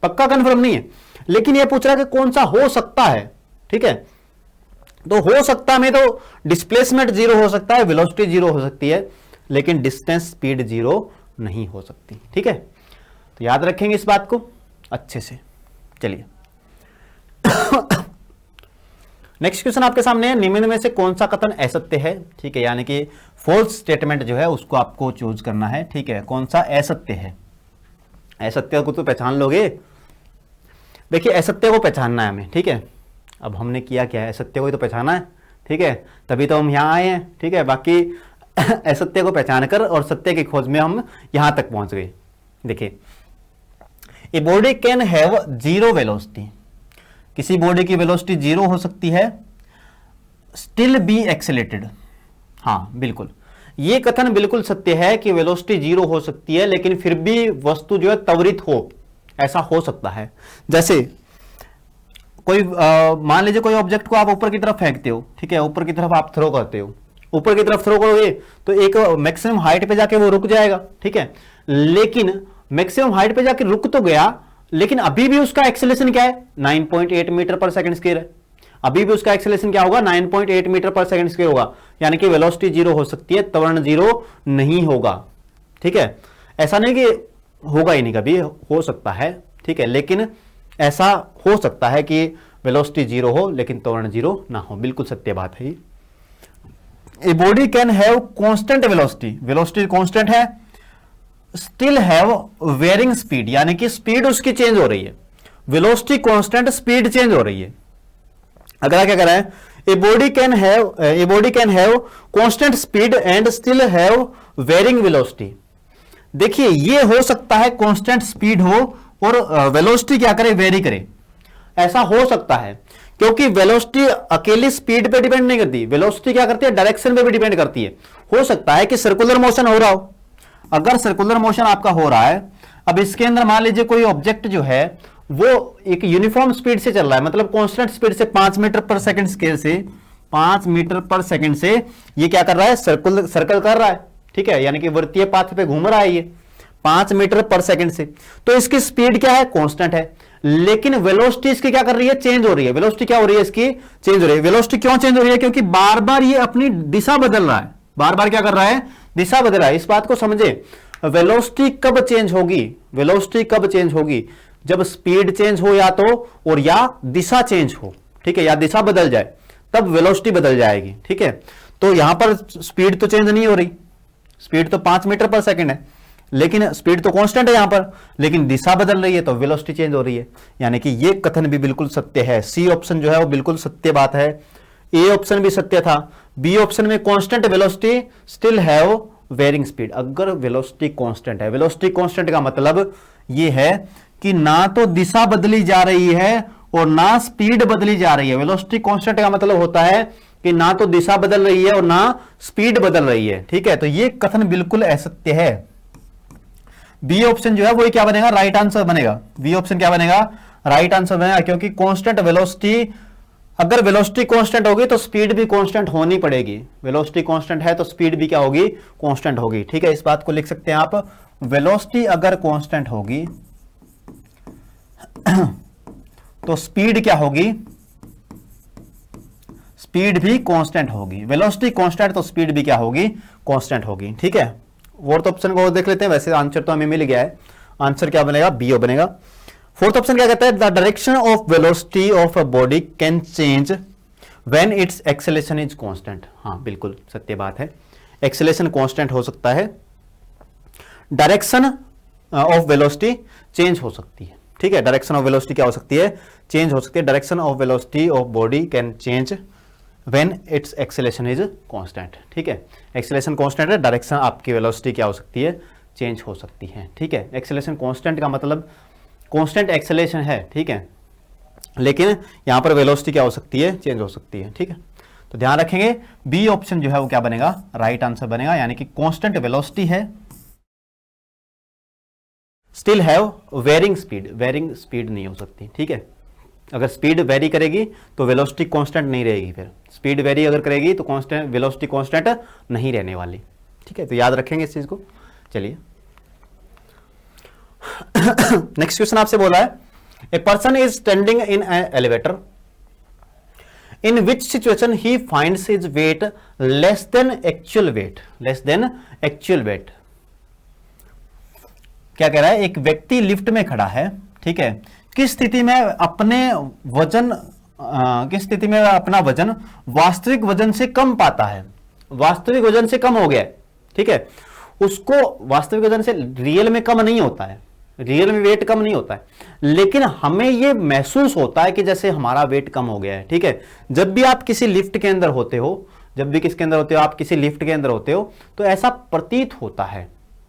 पक्का कंफर्म नहीं है, लेकिन यह पूछ रहा है कि कौन सा हो सकता है, ठीक है। तो हो सकता में तो डिस्प्लेसमेंट 0 हो सकता है, वेलोसिटी 0 हो सकती है, लेकिन डिस्टेंस स्पीड 0 नहीं हो सकती, ठीक है। तो याद रखेंगे इस बात को अच्छे से। चलिए नेक्स्ट क्वेश्चन आपके सामने है, निम्न में से कौन सा कथन असत्य है, ठीक है, यानी कि फॉल्स स्टेटमेंट जो है उसको आपको चूज करना है, ठीक है। कौन सा असत्य है, असत्य को तो पहचान लोगे, देखिए असत्य को पहचानना है हमें, ठीक है। अब हमने किया क्या है, असत्य को ही तो पहचाना है, ठीक है, तभी तो हम यहां आए हैं, ठीक है। बाकी असत्य को पहचान कर और सत्य की खोज में हम यहां तक पहुंच गए। देखिए, ए बॉडी कैन हैव 0 वेलोसिटी, किसी बॉडी की वेलोसिटी 0 हो सकती है, स्टिल बी एक्सेलेटेड। हाँ बिल्कुल, यह कथन बिल्कुल सत्य है कि वेलोसिटी 0 हो सकती है, लेकिन फिर भी वस्तु जो है त्वरित हो, ऐसा हो सकता है। जैसे कोई मान लीजिए कोई ऑब्जेक्ट को आप ऊपर की तरफ फेंकते हो, ठीक है, ऊपर की तरफ आप थ्रो करते हो, ऊपर की तरफ थ्रो करोगे तो एक मैक्सिमम हाइट पे जाके वो रुक जाएगा, ठीक है। लेकिन मैक्सिमम हाइट पे जाके रुक तो गया, लेकिन अभी भी उसका एक्सेलेरेशन क्या है, 9.8 मीटर पर सेकंड स्क्वायर है, अभी भी उसका एक्सेलेरेशन क्या होगा, 9.8 मीटर पर सेकंड स्क्वायर होगा, यानी कि वेलोसिटी 0 हो सकती है, त्वरण 0 नहीं होगा, ठीक है। ऐसा नहीं कि होगा ही नहीं, कभी हो सकता है, ठीक है, लेकिन ऐसा हो सकता है कि वेलोसिटी 0 हो लेकिन त्वरण 0 ना हो, बिल्कुल सत्य बात है। A body can have constant velocity, velocity constant है, स्टिल हैव वेरिंग स्पीड, यानी कि स्पीड उसकी चेंज हो रही है, वेलोसिटी कांस्टेंट, स्पीड चेंज हो रही है। अगला क्या कर रहा है, a body can have constant speed and still have varying velocity. देखिए, ये हो सकता है कांस्टेंट स्पीड हो और वेलोसिटी क्या करे, वेरी करे, ऐसा हो सकता है, क्योंकि वेलोसिटी अकेली स्पीड पे डिपेंड नहीं करती, वेलोसिटी क्या करती है, डायरेक्शन पे भी डिपेंड करती है। हो सकता है कि सर्कुलर मोशन हो रहा हो, अगर सर्कुलर मोशन आपका हो रहा है, अब इसके अंदर मान लीजिए कोई ऑब्जेक्ट जो है वो एक यूनिफॉर्म स्पीड से चल रहा है, मतलब कांस्टेंट स्पीड से 5 मीटर पर सेकंड स्केल से 5 मीटर पर सेकंड से ये क्या कर रहा है, सर्कल कर रहा है, ठीक है, यानी कि वृत्तीय पाथ पे घूम रहा है ये 5 मीटर पर सेकंड से, तो इसकी स्पीड क्या है, कांस्टेंट है, लेकिन वेलोसिटी इसकी क्या कर रही है, चेंज हो रही है। वेलोसिटी क्या हो रही है, इसकी चेंज हो रही है। वेलोसिटी क्यों चेंज हो रही है, क्योंकि बार बार ये अपनी दिशा बदल रहा है, बार बार क्या कर रहा है, दिशा बदल रहा है। इस बात को समझे, वेलोसिटी कब चेंज होगी, वेलोसिटी कब चेंज होगी, जब स्पीड चेंज हो या तो, और या दिशा चेंज हो, ठीक है, या दिशा बदल जाए तब वेलोसिटी बदल जाएगी, ठीक है। तो यहां पर स्पीड तो चेंज नहीं हो रही, स्पीड तो 5 मीटर पर सेकंड है, लेकिन स्पीड तो कांस्टेंट है यहां पर, लेकिन दिशा बदल रही है तो वेलोसिटी चेंज हो रही है, यानी कि ये कथन भी बिल्कुल सत्य है। सी ऑप्शन जो है वो बिल्कुल सत्य बात है, ए ऑप्शन भी सत्य था, बी ऑप्शन में constant velocity still have varying speed. अगर वेलोसिटी कांस्टेंट है, वेलोसिटी कांस्टेंट का मतलब ये है कि ना तो दिशा बदली जा रही है और ना स्पीड बदली जा रही है। वेलोसिटी कांस्टेंट का मतलब होता है कि ना तो दिशा बदल रही है और ना स्पीड बदल रही है, ठीक है। तो ये कथन बिल्कुल असत्य है। बी ऑप्शन जो है वो क्या बनेगा, राइट आंसर बनेगा। बी ऑप्शन क्या बनेगा, राइट आंसर बनेगा, क्योंकि कांस्टेंट वेलोसिटी, अगर वेलोसिटी कांस्टेंट होगी तो स्पीड भी कांस्टेंट होनी पड़ेगी। वेलोसिटी कांस्टेंट है तो स्पीड भी क्या होगी, कांस्टेंट होगी, ठीक है। इस बात को लिख सकते हैं आप, वेलोसिटी अगर कांस्टेंट होगी तो स्पीड क्या होगी, स्पीड भी कांस्टेंट होगी। वेलोसिटी कांस्टेंट तो स्पीड भी क्या होगी, कांस्टेंट होगी। ठीक है, फोर्थ ऑप्शन को देख लेते हैं। वैसे आंसर तो हमें मिल गया है, आंसर क्या बनेगा, बी बनेगा। फोर्थ ऑप्शन क्या कहता है, the direction of velocity of a body can change when it's acceleration is constant. हाँ बिल्कुल सत्य बात है, एक्सेलेरेशन कांस्टेंट हो सकता है, डायरेक्शन ऑफ वेलोसिटी चेंज हो सकती है। ठीक है, डायरेक्शन ऑफ वेलोसिटी क्या हो सकती है, चेंज हो सकती है। Direction of velocity of body can change when it's acceleration is constant. ठीक है, एक्सेलेरेशन कांस्टेंट है, डायरेक्शन आपकी वेलोसिटी क्या हो सकती है, चेंज हो सकती है। ठीक है, एक्सेलेरेशन कांस्टेंट का मतलब कांस्टेंट एक्सेलेरेशन है। ठीक है, लेकिन यहां पर वेलोसिटी क्या हो सकती है, चेंज हो सकती है। ठीक है, तो ध्यान रखेंगे बी ऑप्शन जो है वो क्या बनेगा, राइट आंसर बनेगा, यानी कि कांस्टेंट वेलोसिटी है, still have varying speed, varying speed नहीं हो सकती। ठीक है, अगर स्पीड वेरी करेगी तो वेलोसिटी कांस्टेंट नहीं रहेगी, फिर स्पीड वेरी अगर करेगी तो कांस्टेंट वेलोसिटी कांस्टेंट नहीं रहने वाली। ठीक है, तो याद रखेंगे इस चीज को। चलिए नेक्स्ट क्वेश्चन आपसे बोला है, a person is standing in elevator in which situation he finds his weight less than actual wait, less than actual wait. क्या कह रहा है, एक व्यक्ति लिफ्ट में खड़ा है। ठीक है, किस स्थिति में अपने वजन किस स्थिति में अपना वजन वास्तविक वजन से कम पाता है, वास्तविक वजन से कम हो गया है। ठीक है, उसको वास्तविक वजन से रियल में कम नहीं होता है, रियल में वेट कम नहीं होता है, लेकिन हमें यह महसूस होता है कि जैसे हमारा वेट कम हो गया है। ठीक है, जब भी आप किसी लिफ्ट के अंदर होते हो, जब भी किसके अंदर होते हो, आप किसी लिफ्ट के अंदर होते हो, तो ऐसा प्रतीत होता है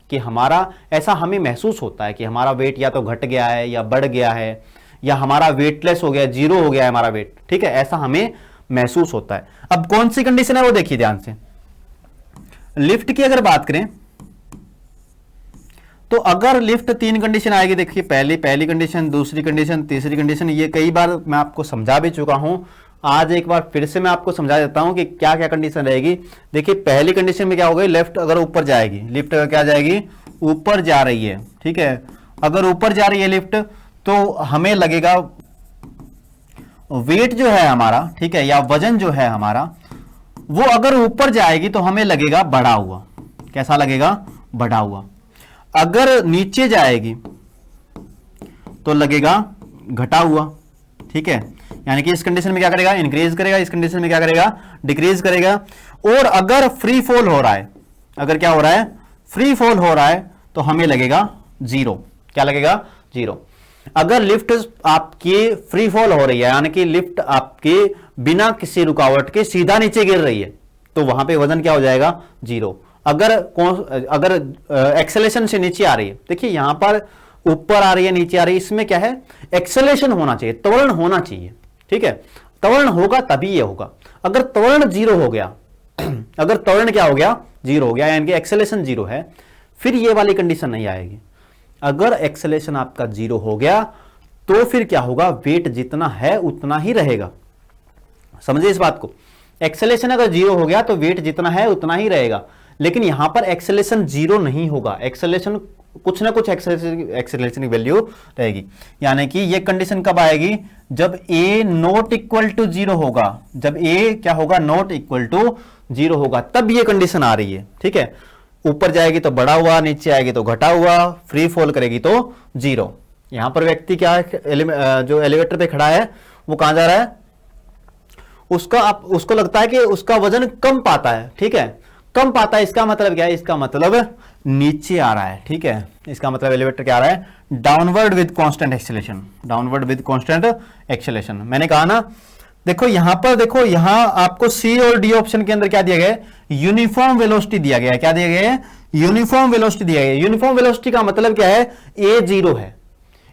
कि हमारा, ऐसा हमें महसूस होता है कि हमारा वेट या तो घट गया है या बढ़ गया है, या हमारा वेटलेस हो गया, जीरो हो गया है हमारा वेट। ठीक है, ऐसा हमें महसूस होता है। अब कौन सी कंडीशन है वो देखिए ध्यान से। लिफ्ट की अगर बात करें तो अगर लिफ्ट तीन कंडीशन आएगी, देखिए पहली कंडीशन, दूसरी कंडीशन, तीसरी कंडीशन, ये कई बार मैं आपको समझा भी चुका हूं, आज एक बार फिर से मैं आपको समझा देता हूं कि क्या क्या कंडीशन रहेगी। देखिए पहली कंडीशन में क्या होगा, लेफ्ट अगर ऊपर जाएगी, लिफ्ट अगर क्या जाएगी, ऊपर जा रही है। ठीक है, अगर ऊपर जा रही है लिफ्ट तो हमें लगेगा वेट जो है हमारा, ठीक है, या वजन जो है हमारा, वो अगर ऊपर जाएगी तो हमें लगेगा बढ़ा हुआ। कैसा लगेगा, बढ़ा हुआ। अगर नीचे जाएगी तो लगेगा घटा हुआ। ठीक है, यानी कि इस कंडीशन में क्या करेगा, इंक्रीज करेगा, इस कंडीशन में क्या करेगा, डिक्रीज करेगा। और अगर फ्री फॉल हो रहा है, अगर क्या हो रहा है, फ्री फॉल हो रहा है, तो हमें लगेगा जीरो। क्या लगेगा, जीरो। अगर लिफ्ट आपकी फ्री फॉल हो रही है, यानी कि लिफ्ट आपके बिना किसी रुकावट के सीधा नीचे गिर रही है, तो वहां पे वजन क्या हो जाएगा, जीरो। अगर एक्सेलेरेशन से नीचे आ रही है, देखिए यहां पर ऊपर आ रही है, नीचे आ रही है, इसमें क्या है, एक्सेलेरेशन होना चाहिए, त्वरण होना चाहिए। ठीक है, त्वरण होगा तभी ये होगा। अगर त्वरण जीरो हो गया अगर त्वरण क्या हो गया, जीरो हो गया, यानी कि एक्सेलेरेशन जीरो है, फिर ये वाली कंडीशन नहीं आएगी। अगर एक्सेलेरेशन आपका जीरो हो गया तो फिर क्या होगा, वेट जितना है उतना ही रहेगा। समझे इस बात को, एक्सेलेरेशन अगर जीरो हो गया तो वेट जितना है उतना ही रहेगा, लेकिन यहां पर एक्सेलेरेशन जीरो नहीं होगा, एक्सेलेरेशन कुछ ना कुछ एक्सेलेरेशन की वैल्यू रहेगी। यानी कि ये कंडीशन कब आएगी, जब a not equal to zero होगा, जब a क्या होगा, नॉट इक्वल टू जीरो होगा, तब ये कंडीशन आ रही है। ठीक है, ऊपर जाएगी तो बढ़ा हुआ, नीचे आएगी तो घटा हुआ, फ्री फॉल करेगी तो जीरो। यहां पर व्यक्ति क्या है, जो एलिवेटर पे खड़ा है वो कहां जा रहा है, उसको लगता है कि उसका वजन कम पाता है। ठीक है, कम पाता है, इसका मतलब क्या है, इसका मतलब नीचे आ रहा है। ठीक है, इसका मतलब एलिवेटर क्या आ रहा है, downward with constant acceleration, downward with constant acceleration. मैंने कहा ना, देखो यहां पर, देखो यहां आपको सी और डी ऑप्शन के अंदर क्या दिया गया है, यूनिफॉर्म वेलोसिटी दिया गया है। क्या दिया गया है, यूनिफॉर्म वेलोसिटी दिया गया है। यूनिफॉर्म वेलोसिटी का मतलब क्या है, ए जीरो है।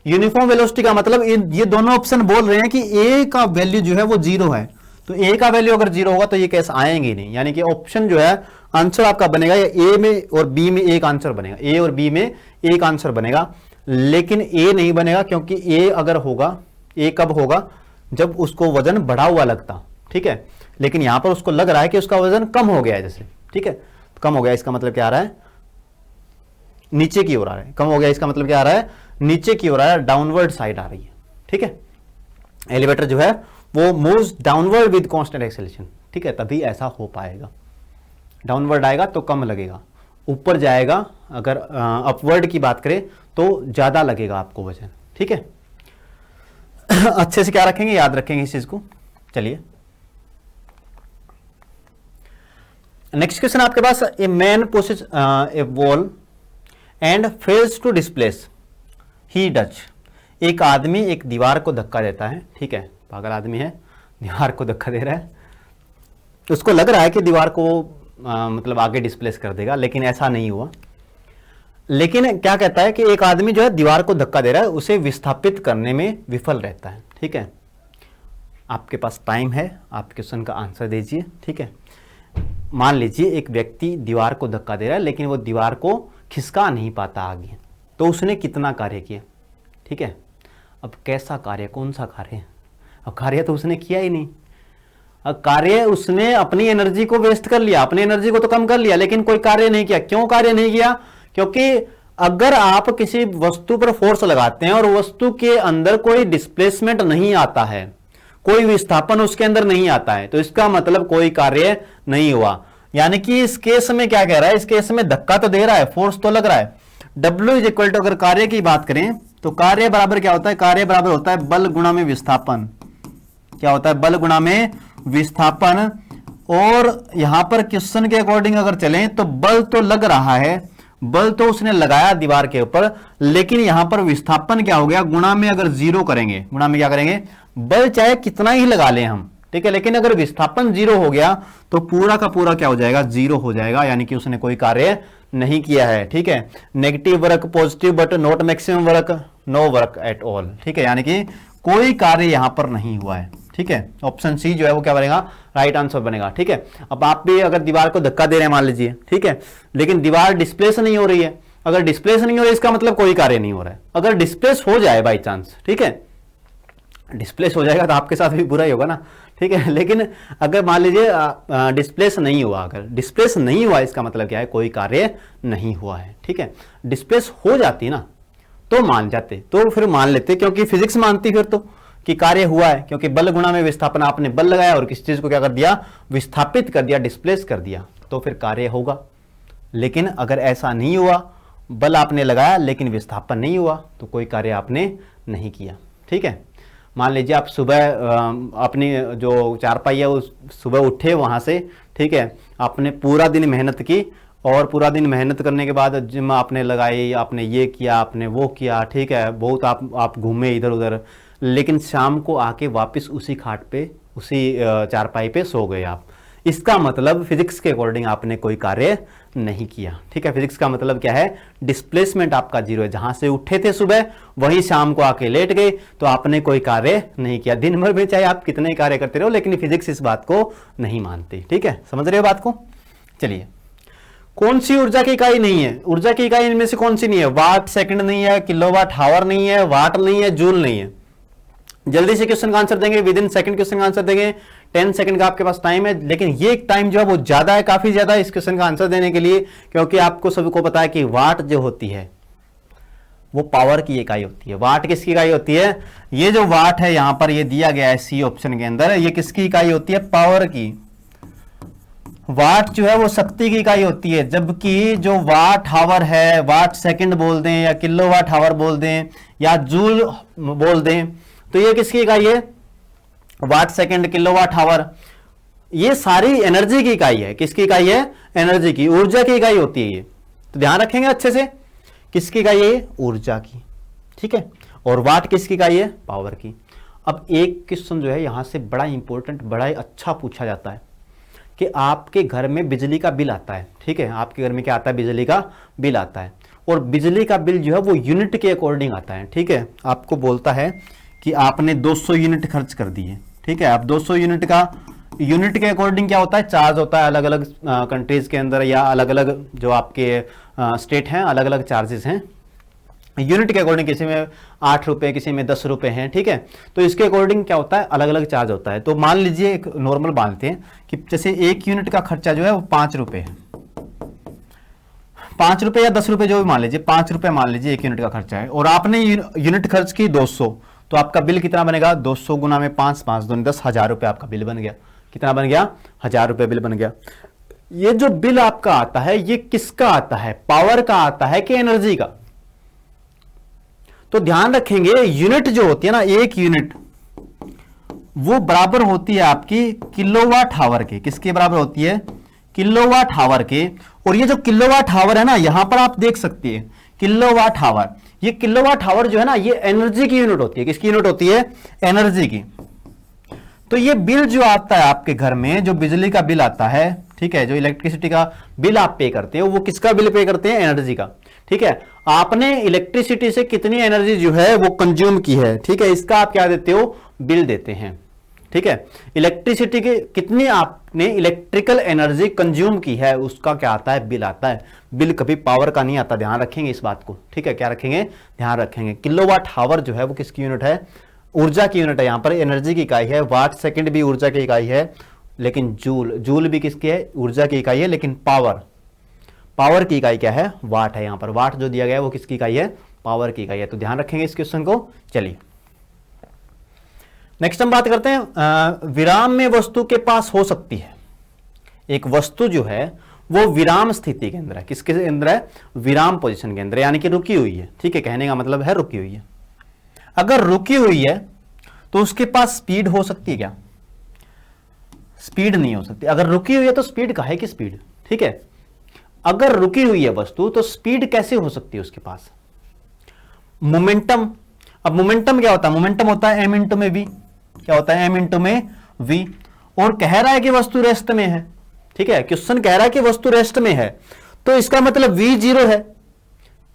यूनिफॉर्म वेलोसिटी का मतलब ये दोनों ऑप्शन बोल रहे हैं कि ए का वैल्यू जो है वो जीरो है, तो ए का वैल्यू अगर जीरो होगा तो ये केस आएंगे नहीं। यानी कि ऑप्शन जो है, आंसर आपका बनेगा या ए में और बी में एक आंसर बनेगा, ए और बी में एक आंसर बनेगा, लेकिन ए नहीं बनेगा, क्योंकि ए अगर होगा, ए कब होगा, जब उसको वजन बढ़ा हुआ लगता। ठीक है, लेकिन यहां पर उसको लग रहा है कि उसका वजन कम हो गया है, जैसे, ठीक है, कम हो गया, इसका मतलब क्या आ रहा है, नीचे की ओर आ रहा है। कम हो गया, इसका मतलब क्या आ रहा है, नीचे की ओर आ रहा है, डाउनवर्ड साइड आ रही है। ठीक है, एलिवेटर जो है वो moves downward with constant acceleration. ठीक है, तभी ऐसा हो पाएगा। डाउनवर्ड आएगा तो कम लगेगा, ऊपर जाएगा अगर अपवर्ड की बात करें तो ज़्यादा लगेगा आपको वजन, ठीक है। अच्छे से क्या रखेंगे, याद रखेंगे इस चीज़ को। चलिए नेक्स्ट क्वेश्चन आपके पास, a man pushes a wall and fails to displace he does. एक आदमी एक दीवार को धक्का देता है, ठीक है, पागल आदमी है, दीवार को धक्का दे रहा है, उसको लग रहा है कि दीवार को मतलब आगे डिस्प्लेस कर देगा, लेकिन ऐसा नहीं हुआ। लेकिन क्या कहता है कि एक आदमी जो है दीवार को धक्का दे रहा है, उसे विस्थापित करने में विफल रहता है, ठीक है। आपके पास टाइम है, आप क्वेश्चन का आंसर दीजिए, ठीक है। मान लीजिए एक व्यक्ति दीवार को धक्का दे रहा है, लेकिन वो दीवार को खिसका नहीं पाता आगे, तो उसने कितना कार्य किया, ठीक है। अब कैसा कार्य, कौन सा कार्य, अब कार्य तो उसने किया ही नहीं। अब कार्य उसने अपनी एनर्जी को वेस्ट कर लिया, अपनी एनर्जी को तो कम कर लिया, लेकिन कोई कार्य नहीं किया। क्यों कार्य नहीं किया? क्योंकि अगर आप किसी वस्तु पर फोर्स लगाते हैं और वस्तु के अंदर कोई डिस्प्लेसमेंट नहीं आता है, कोई विस्थापन उसके अंदर नहीं आता है, तो इसका मतलब कोई कार्य नहीं हुआ। यानी कि इस केस में क्या कह रहा है, इस केस में धक्का तो दे रहा है, फोर्स तो लग रहा है। W इज इक्वल टू, अगर कार्य की बात करें तो कार्य बराबर क्या होता है, कार्य बराबर होता है बल गुणा में विस्थापन। क्या होता है, बल गुणा में विस्थापन। और यहां पर क्वेश्चन के अकॉर्डिंग अगर चलें तो बल तो लग रहा है, बल तो उसने लगाया दीवार के ऊपर, लेकिन यहां पर विस्थापन क्या हो गया, गुणा में अगर जीरो करेंगे, गुणा में क्या करेंगे, बल चाहे कितना ही लगा लें हम, ठीक है, लेकिन अगर विस्थापन जीरो हो गया तो पूरा का पूरा क्या हो जाएगा, जीरो हो जाएगा, यानी कि उसने कोई कार्य नहीं किया है, ठीक है। Negative work positive but not maximum work, no work at all, ठीक है, यानी कि कोई कार्य यहां पर नहीं हुआ है, ठीक है। ऑप्शन सी जो है वो क्या बनेगा, राइट आंसर बनेगा, ठीक है। अब आप भी अगर दीवार को धक्का दे रहे हैं मान लीजिए, ठीक है, लेकिन दीवार डिस्प्लेस नहीं हो रही है, अगर डिस्प्लेस नहीं हो रही है इसका मतलब कोई कार्य नहीं हो रहा है। अगर डिस्प्लेस हो जाए बाई चांस, ठीक है, डिस्प्लेस हो जाएगा तो आपके साथ भी बुरा ही होगा ना, ठीक है। लेकिन अगर मान लीजिए डिस्प्लेस नहीं हुआ, अगर डिस्प्लेस नहीं हुआ इसका मतलब क्या है, कोई कार्य नहीं हुआ है, ठीक है। डिस्प्लेस हो जाती ना तो मान जाते, तो फिर मान लेते, क्योंकि फिजिक्स मानती फिर तो कि कार्य हुआ है, क्योंकि बल गुणा में विस्थापन, आपने बल लगाया और किसी चीज को क्या कर दिया, विस्थापित कर दिया, डिस्प्लेस कर दिया, तो फिर कार्य होगा। लेकिन अगर ऐसा नहीं हुआ, बल आपने लगाया लेकिन विस्थापन नहीं हुआ, तो कोई कार्य आपने नहीं किया, ठीक है। मान लीजिए आप सुबह अपनी जो चारपाई है उस सुबह उठे वहां से, ठीक है, आपने पूरा दिन मेहनत की, और पूरा दिन मेहनत करने के बाद जिम आपने लगाई, आपने ये किया, आपने वो किया, ठीक है, बहुत आप घूमे इधर उधर, लेकिन शाम को आके वापस उसी खाट पे, उसी चारपाई पे सो गए आप। इसका मतलब फिजिक्स के अकॉर्डिंग आपने कोई कार्य नहीं किया, ठीक है। फिजिक्स का मतलब क्या है, डिस्प्लेसमेंट आपका जीरो है, जहां से उठे थे सुबह वही शाम को आके लेट गए, तो आपने कोई कार्य नहीं किया। दिन भर में चाहे आप कितने कार्य करते रहो, लेकिन फिजिक्स इस बात को नहीं मानती, ठीक है, समझ रहे हो बात को। चलिए, कौन सी ऊर्जा की इकाई नहीं है, ऊर्जा की इकाई इनमें से कौन सी नहीं है, वाट सेकंड नहीं है, किलोवाट हावर नहीं है, वाट नहीं है, जूल नहीं है। जल्दी से क्वेश्चन का आंसर देंगे, विद इन सेकंड क्वेश्चन का आंसर देंगे, 10 सेकंड का आपके पास टाइम है। लेकिन ये टाइम जो है वो ज्यादा है, काफी ज्यादा है इस क्वेश्चन का आंसर देने के लिए, क्योंकि आपको सभी को पता है कि वाट जो होती है वो पावर की इकाई होती है। वाट किसकी इकाई होती है, ये जो वाट है यहां पर ये दिया गया है सी ऑप्शन के अंदर, ये किसकी इकाई होती है, पावर की। वाट जो है वो शक्ति की इकाई होती है, जबकि जो वाट हावर है, वाट सेकंड बोल दें या किलोवाट हावर बोल दें या जूल बोल दें, तो ये किसकी इकाई है, वाट सेकंड किलोवाट हावर, ये सारी एनर्जी की इकाई है। किसकी इकाई है, एनर्जी की, ऊर्जा की इकाई होती है ये, तो ध्यान रखेंगे अच्छे से, किसकी इकाई है, ऊर्जा की, ठीक है। और वाट किसकी इकाई है, पावर की। अब एक क्वेश्चन जो है यहां से बड़ा इंपॉर्टेंट, बड़ा ही अच्छा पूछा जाता है कि आपके घर में बिजली का बिल आता है, ठीक है, आपके घर में क्या आता है, बिजली का बिल आता है, और बिजली का बिल जो है वो यूनिट के अकॉर्डिंग आता है, ठीक है। आपको बोलता है कि आपने 200 यूनिट खर्च कर दिए, ठीक है। अब 200 यूनिट का, यूनिट के अकॉर्डिंग क्या होता है, चार्ज होता है, अलग अलग कंट्रीज के अंदर या अलग अलग जो आपके स्टेट हैं, अलग अलग चार्जेस हैं। यूनिट के अकॉर्डिंग किसी में 8 रुपए, किसी में 10 रुपए हैं, ठीक है। तो इसके अकॉर्डिंग क्या होता है, अलग अलग चार्ज होता है। तो मान लीजिए एक नॉर्मल मानते हैं कि जैसे 1 यूनिट का खर्चा जो है वो 5 रुपए है, 5 रुपए या 10 रुपए जो भी मान लीजिए, 5 रुपए मान लीजिए 1 यूनिट का खर्चा है, और आपने यूनिट खर्च की 200, तो आपका बिल कितना बनेगा, 200 गुना में 5, 5 दूनी 10, 1000 रुपए आपका बिल बन गया, कितना बन गया, 1000 रुपए बिल बन गया। ये जो बिल आपका आता है ये किसका आता है, पावर का आता है कि एनर्जी का? तो ध्यान रखेंगे यूनिट जो होती है ना, एक यूनिट वो बराबर होती है आपकी किलोवाट आवर के। किसके बराबर होती है, किलोवाट आवर के। और ये जो किलोवाट आवर है ना, यहां पर आप देख सकते हैं किलोवाट आवर, ये किलोवाट आवर जो है ना ये एनर्जी की यूनिट होती है। किसकी यूनिट होती है, एनर्जी की। तो ये बिल जो आता है आपके घर में, जो बिजली का बिल आता है, ठीक है, जो इलेक्ट्रिसिटी का बिल आप पे करते हैं, वो किसका बिल पे करते हैं, एनर्जी का। ठीक है, आपने इलेक्ट्रिसिटी से कितनी एनर्जी जो है वो कंज्यूम की है, ठीक है, इसका आप क्या देते हो, बिल देते हैं। ठीक है, इलेक्ट्रिसिटी के कितनी आपने इलेक्ट्रिकल एनर्जी कंज्यूम की है उसका क्या आता है, बिल आता है। बिल कभी पावर का नहीं आता, ध्यान रखेंगे इस बात को। ठीक है, क्या रखेंगे, ध्यान रखेंगे। किलोवाट आवर जो है वो किसकी यूनिट है, ऊर्जा की यूनिट है। यहां पर एनर्जी की इकाई है, वाट सेकंड भी ऊर्जा की इकाई है, लेकिन जूल, जूल भी किसकी है, ऊर्जा की इकाई है, लेकिन पावर, पावर की इकाई क्या है, वाट है। यहां पर वाट जो दिया गया है वो किसकी इकाई है, पावर की इकाई है। तो ध्यान रखेंगे इस क्वेश्चन को। चलिए नेक्स्ट हम बात करते हैं, विराम में वस्तु के पास हो सकती है। एक वस्तु जो है वो विराम स्थिति के अंदर है। किसके अंदर है, विराम पोजीशन के अंदर, यानी कि रुकी हुई है। ठीक है, कहने का मतलब है रुकी हुई है। अगर रुकी हुई है तो उसके पास स्पीड हो सकती है क्या, स्पीड नहीं हो सकती। अगर रुकी हुई है तो स्पीड काहे की स्पीड। ठीक है, अगर रुकी हुई है वस्तु तो स्पीड कैसे हो सकती है उसके पास, मोमेंटम। अब मोमेंटम क्या होता है, मोमेंटम होता है m इंटू में v। क्या होता है, m इंटू में v। और कह रहा है कि वस्तु रेस्ट में है। ठीक है, क्वेश्चन कह रहा है कि वस्तु रेस्ट में है, तो इसका मतलब v जीरो है।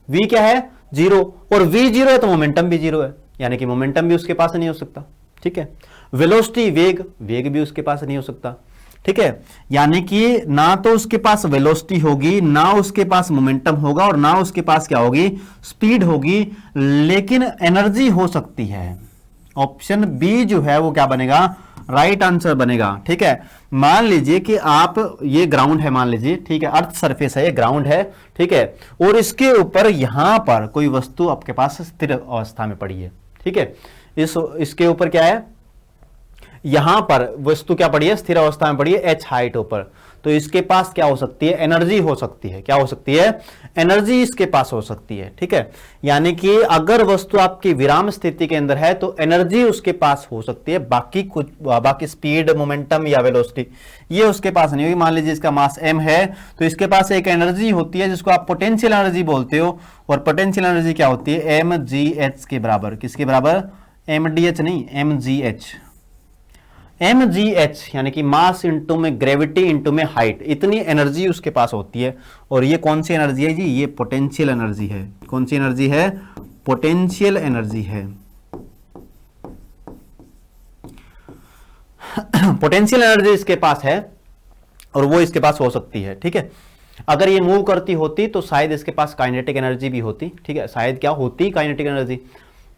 v क्या है, जीरो, और v जीरो है तो मोमेंटम भी जीरो है, यानी कि मोमेंटम भी उसके पास नहीं हो सकता। ठीक है, वेलोसिटी, वेग, वेग भी उसके पास नहीं हो सकता। ठीक है, यानी कि ना तो उसके पास वेलोसिटी होगी, ना उसके पास मोमेंटम होगा, और ना उसके पास क्या होगी, स्पीड होगी, लेकिन एनर्जी हो सकती है। ऑप्शन बी जो है वो क्या बनेगा, राइट आंसर बनेगा। ठीक है, मान लीजिए कि आप, ये ग्राउंड है मान लीजिए, ठीक है, अर्थ सरफेस है, ये ग्राउंड है। ठीक है, और इसके ऊपर यहां पर कोई वस्तु आपके पास स्थिर अवस्था में पड़ी है। ठीक है, इसके ऊपर क्या है, यहां पर वस्तु क्या पड़ी है, स्थिर अवस्था में पड़ी है, h हाइट ऊपर। तो इसके पास क्या हो सकती है, एनर्जी हो सकती है। क्या हो सकती है, एनर्जी इसके पास हो सकती है। ठीक है, यानी कि अगर वस्तु आपकी विराम स्थिति के अंदर है तो एनर्जी उसके पास हो सकती है, बाकी कुछ, बाकी स्पीड, मोमेंटम या वेलोसिटी ये उसके पास नहीं होगी। मान लीजिए इसका मास m है तो इसके पास एक एनर्जी होती है जिसको आप पोटेंशियल एनर्जी बोलते हो, और पोटेंशियल एनर्जी क्या होती है, mgh के बराबर। किसके बराबर, mdh नहीं, mgh। mgh यानी कि मास इंटू में ग्रेविटी इंटू में हाइट, इतनी एनर्जी उसके पास होती है। और ये कौन सी एनर्जी है जी, ये पोटेंशियल एनर्जी है। कौन सी एनर्जी है, पोटेंशियल एनर्जी है। पोटेंशियल एनर्जी इसके पास है और वो इसके पास हो सकती है। ठीक है, अगर ये मूव करती होती तो शायद इसके पास काइनेटिक एनर्जी भी होती। ठीक है, शायद क्या होती, काइनेटिक एनर्जी।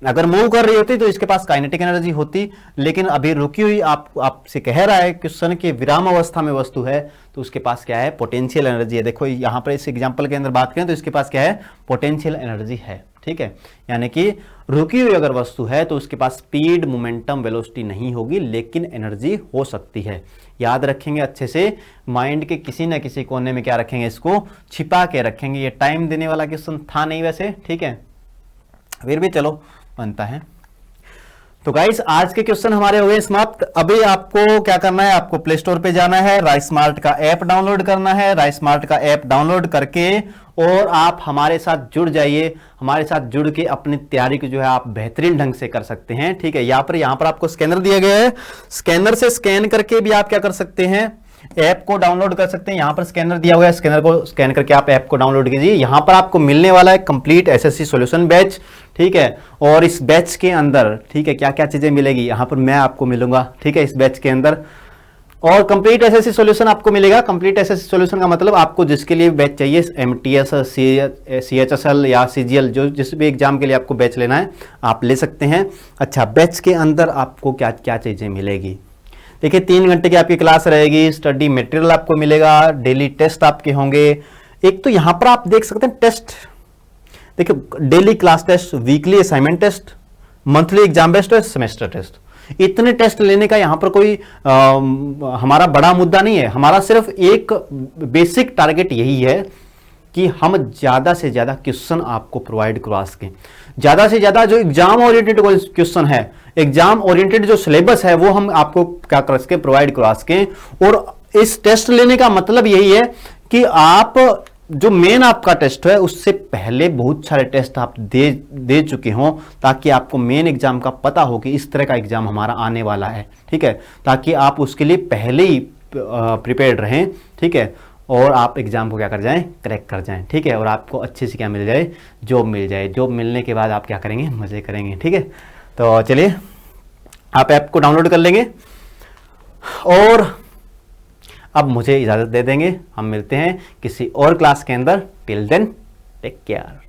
अगर मूव कर रही होती तो इसके पास काइनेटिक एनर्जी होती, लेकिन अभी रुकी हुई, आपसे कह रहा है क्वेश्चन के विराम अवस्था में वस्तु है तो उसके पास क्या है, पोटेंशियल एनर्जी है। देखो यहां पर इस एग्जांपल के अंदर बात करें तो इसके पास क्या है, पोटेंशियल एनर्जी है। ठीक है, यानी कि रुकी हुई अगर वस्तु है तो उसके पास स्पीड, मोमेंटम, वेलोसिटी नहीं होगी, लेकिन एनर्जी हो सकती है। याद रखेंगे अच्छे से, माइंड के किसी न किसी कोने में क्या रखेंगे, इसको छिपा के रखेंगे। ये टाइम देने वाला क्वेश्चन था नहीं वैसे, ठीक है, फिर भी चलो बनता है। तो गाइस आज के क्वेश्चन हमारे हो गए समाप्त। अभी आपको क्या करना है, आपको प्ले स्टोर पे जाना है, राइसमार्ट का ऐप डाउनलोड करना है। राइसमार्ट का ऐप डाउनलोड करके और आप हमारे साथ जुड़ जाइए। हमारे साथ जुड़ के अपनी तैयारी को जो है आप बेहतरीन ढंग से कर सकते हैं। ठीक है, यहाँ पर आपको स्कैनर दिया गया है, स्कैनर से स्कैन करके भी आप क्या कर सकते हैं, ऐप को डाउनलोड कर सकते हैं। यहां पर स्कैनर दिया हुआ है, स्कैनर को स्कैन करके आप ऐप को डाउनलोड कीजिए। यहां पर आपको मिलने वाला है कंप्लीट एसएससी सॉल्यूशन बैच। ठीक है, और इस बैच के अंदर, ठीक है, क्या क्या चीजें मिलेगी, यहां पर मैं आपको मिलूंगा। ठीक है, इस बैच के अंदर और कंप्लीट एसएससी सॉल्यूशन आपको मिलेगा। कंप्लीट एसएससी सॉल्यूशन का मतलब आपको जिसके लिए बैच चाहिए, एमटीएस, सीएचएसएल या सीजीएल, जो जिस भी एग्जाम के लिए आपको बैच लेना है आप ले सकते हैं। अच्छा, बैच के अंदर आपको क्या क्या चीजें मिलेगी, देखिए 3 घंटे की आपकी क्लास रहेगी, स्टडी मटेरियल आपको मिलेगा, डेली टेस्ट आपके होंगे। एक तो यहां पर आप देख सकते हैं टेस्ट, देखिए daily class test, weekly assignment test, monthly exam based test, semester test, इतने टेस्ट लेने का यहाँ पर कोई हमारा बड़ा मुद्दा नहीं है। हमारा सिर्फ एक बेसिक टारगेट यही है कि हम ज़्यादा से ज़्यादा क्वेश्चन आपको प्रोवाइड करवा सकें, ज़्यादा से ज़्यादा जो एग्जाम ओरिएंटेड क्वेश्चन है, एग्जाम ओरिएंटेड जो सिलेबस है वो हम आपको क्या कर सकें, प्रोवाइड करवा सकें। और इस टेस्ट लेने का मतलब यही है कि आप जो मेन आपका टेस्ट है उससे पहले बहुत सारे टेस्ट आप दे चुके हों, ताकि आपको मेन एग्जाम का पता हो कि इस तरह का एग्जाम हमारा आने वाला है, ठीक है, ताकि आप उसके लिए पहले ही प्रिपेयर्ड रहें, ठीक है, और आप एग्जाम को क्या कर जाएं, क्रैक कर जाएं, ठीक है, और आपको अच्छे से क्या मिल जाए, जॉब मिल जाए। जॉब मिलने के बाद आप क्या करेंगे, मजे करेंगे, ठीक है। तो चलिए आप ऐप को डाउनलोड कर लेंगे और अब मुझे इजाज़त दे देंगे। हम मिलते हैं किसी और क्लास के अंदर। Till then take care.